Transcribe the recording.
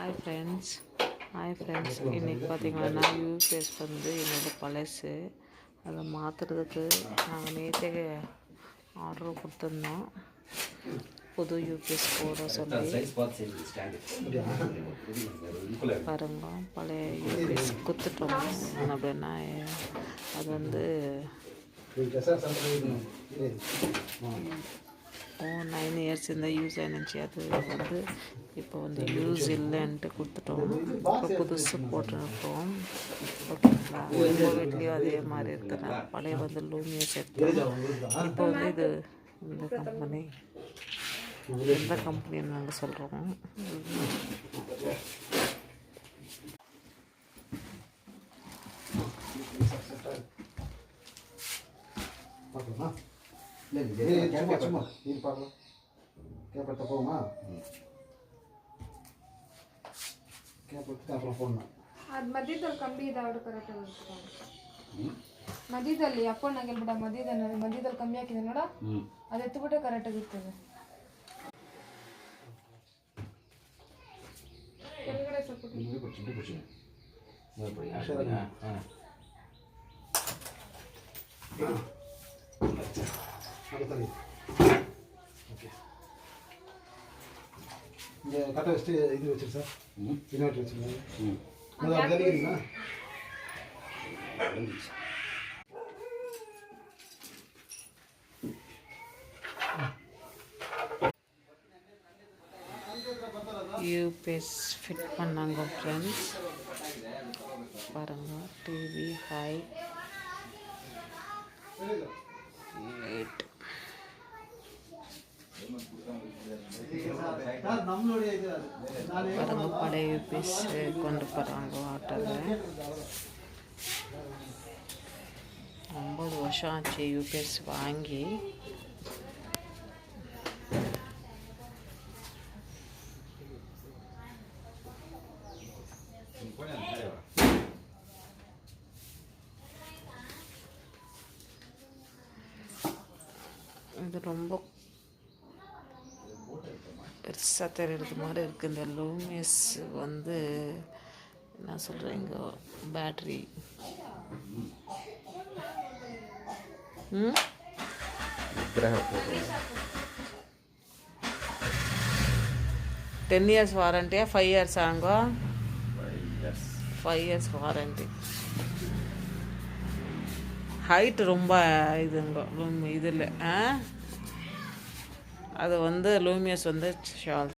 Hi friends இன்றைக்கி பார்த்தீங்கன்னா UPS வந்து என்னோடய பழசு அதை மாற்றுறதுக்கு நாங்கள் நேற்றே ஆர்டர் கொடுத்துருந்தோம். புது யூபிஎஸ் போட சொல்லி பாருங்க. பழைய யூபிஎஸ் கொடுத்துட்டோம். அப்படின்னா அது வந்து 9 இயர்ஸ் இருந்தால் யூஸ் ஆயிருந்துச்சு. அது வந்து இப்போ வந்து யூஸ் இல்லைன்ட்டு கொடுத்துட்டோம். இப்போ புதுசு போட்டுருக்கோம். ஓகேங்களா? எங்கள் வீட்லேயும் அதே மாதிரி இருக்குதுன்னா பழைய வந்து லூமியஸ் எடுத்தோம். இப்போ வந்து இது இந்த கம்பெனி எந்த கம்பெனின்னு நாங்கள் சொல்கிறோம். ಮಧ್ಯದಲ್ಲಿ ಕಂಬಿ ಇದಾವೆ ಕರೆಕ್ಟಾಗಿ ಮಧ್ಯದಲ್ಲಿ ಅಪ್ಪ ನಂಗೆ ಹೇಳ್ಬಿಡ ಮಧ್ಯದಲ್ಲಿ ಕಂಬಿ ಹಾಕಿದೆ ನೋಡ ಅದು ಎತ್ತುಬಿಟ್ರೆ ಕರೆಕ್ಟಾಗಿ ಇರ್ತದೆ. ಕೆಳಗಡೆ இந்த கட்டை வச்சுட்டு இது வச்சிரு சார். இன்வெர்டர் வச்சுருங்க. அது தெரியுங்களா? யூபிஎஸ் ஃபிட் பண்ணாங்க ஃப்ரெண்ட்ஸ். பாருங்க, டிவி ஹை லைட் பாருங்க. பழைய யூபிஎஸ் கொண்டு போகிறாங்க ஆட்டோவில். 9 வருஷம் ஆச்சு யூபிஎஸ் வாங்கி. இது ரொம்ப பெருசாக தெரிகிறது மாதிரி இருக்குது. இந்த லூமியஸ் வந்து என்ன சொல்கிறீங்க, பேட்ரி 10 இயர்ஸ் வாரண்டியா 5 இயர்ஸ் ஆங்கோ? 5 இயர்ஸ் வாரண்டி. ஹைட் ரொம்ப இதுங்க இதில் அது வந்து லூமியஸ் வந்து ஷால்